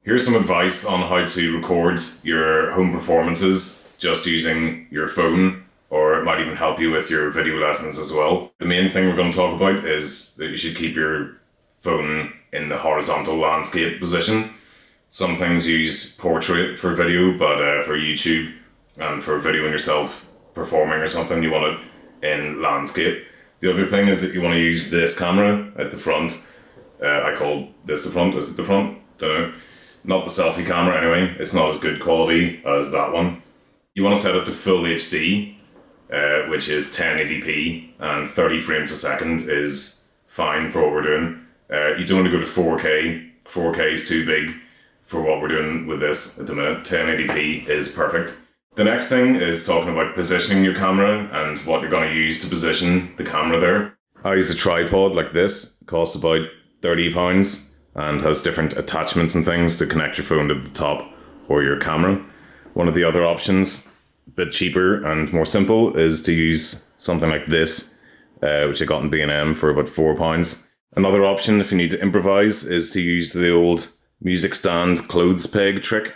Here's some advice on how to record your home performances just using your phone, or it might even help you with your video lessons as well. The main thing we're going to talk about is that you should keep your phone in the horizontal landscape position. Some things use portrait for video, but for YouTube and for videoing yourself performing or something, you want it in landscape. The other thing is that you want to use this camera at the front. I call this the front. Is it the front? Don't know. Not the selfie camera anyway. It's not as good quality as that one. You want to set it to full HD, which is 1080p, and 30 frames a second is fine for what we're doing. You don't want to go to 4K. 4K is too big for what we're doing with this at the minute. 1080p is perfect. The next thing is talking about positioning your camera and what you're going to use to position the camera there. I use a tripod like this. It costs about £30 and has different attachments and things to connect your phone to the top or your camera. One of the other options, a bit cheaper and more simple, is to use something like this, which I got in B&M for about £4. Another option, if you need to improvise, is to use the old music stand clothes peg trick,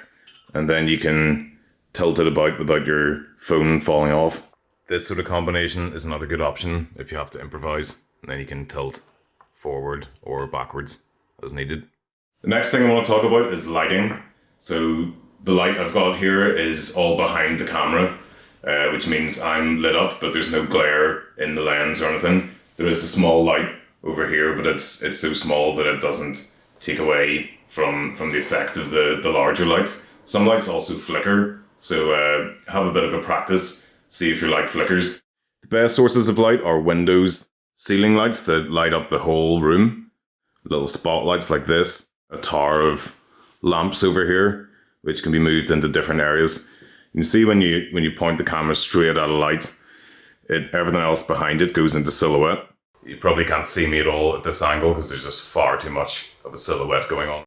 and then you can tilt it about without your phone falling off. This sort of combination is another good option if you have to improvise, and then you can tilt forward or backwards as needed. The next thing I want to talk about is lighting. So the light I've got here is all behind the camera, which means I'm lit up, but there's no glare in the lens or anything. There is a small light over here, but it's so small that it doesn't take away from the effect of the larger lights. Some lights also flicker, so have a bit of a practice, see if your light flickers. The best sources of light are windows, ceiling lights that light up the whole room, little spotlights like this, a tower of lamps over here, which can be moved into different areas. You can see when you point the camera straight at a light, everything else behind it goes into silhouette. You probably can't see me at all at this angle because there's just far too much of a silhouette going on.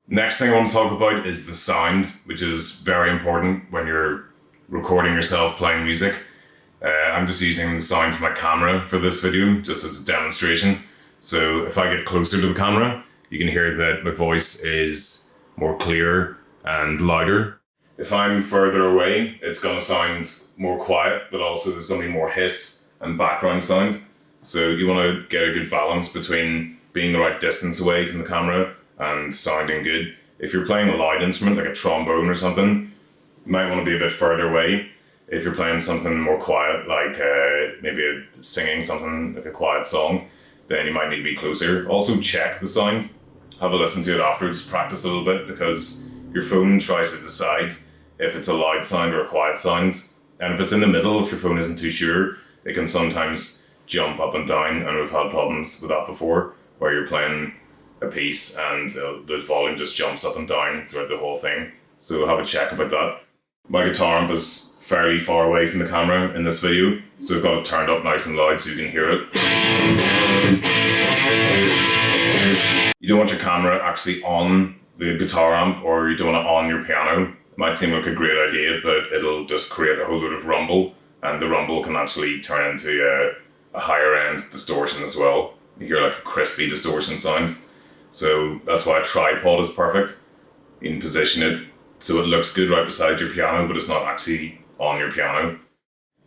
Next thing I want to talk about is the sound, which is very important when you're recording yourself playing music. I'm just using the sound from my camera for this video, just as a demonstration. So if I get closer to the camera, you can hear that my voice is more clear and louder. If I'm further away, it's going to sound more quiet, but also there's going to be more hiss and background sound. So you want to get a good balance between being the right distance away from the camera and sounding good. If you're playing a loud instrument like a trombone or something, you might want to be a bit further away. If you're playing something more quiet, like maybe singing something like a quiet song, then you might need to be closer. Also check the sound. Have a listen to it afterwards, practice a little bit, because your phone tries to decide if it's a loud sound or a quiet sound. And if it's in the middle, if your phone isn't too sure, it can sometimes jump up and down, and we've had problems with that before, where you're playing a piece and the volume just jumps up and down throughout the whole thing. So have a check about that. My guitar amp is fairly far away from the camera in this video, so I've got it turned up nice and loud so you can hear it. You don't want your camera actually on the guitar amp, or you don't want it on your piano. It might seem like a great idea, but it'll just create a whole load of rumble, and the rumble can actually turn into a higher end distortion as well. You hear like a crispy distortion sound. So that's why a tripod is perfect. You can position it so it looks good right beside your piano, but it's not actually on your piano.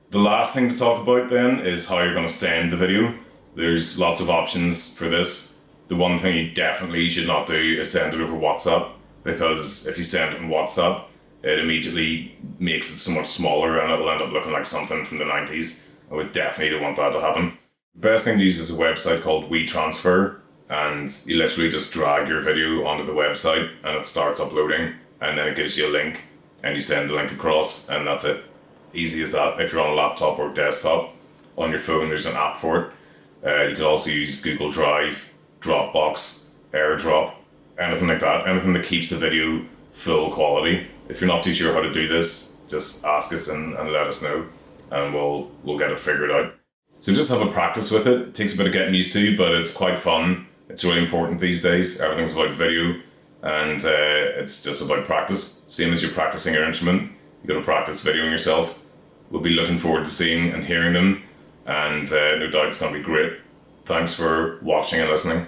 The last thing to talk about then is how you're going to send the video. There's lots of options for this. The one thing you definitely should not do is send it over WhatsApp, because if you send it on WhatsApp, it immediately makes it so much smaller and it'll end up looking like something from the 90s. I would definitely don't want that to happen. The best thing to use is a website called WeTransfer, and you literally just drag your video onto the website and it starts uploading, and then it gives you a link and you send the link across, and that's it. Easy as that. If you're on a laptop or desktop, on your phone there's an app for it. You can also use Google Drive, Dropbox, AirDrop, anything like that. Anything that keeps the video full quality. If you're not too sure how to do this, just ask us and let us know, and we'll get it figured out. So just have a practice with it. It takes a bit of getting used to, but it's quite fun. It's really important these days. Everything's about video, and it's just about practice. Same as you're practicing your instrument, you got to practice videoing yourself. We'll be looking forward to seeing and hearing them, and no doubt it's going to be great. Thanks for watching and listening.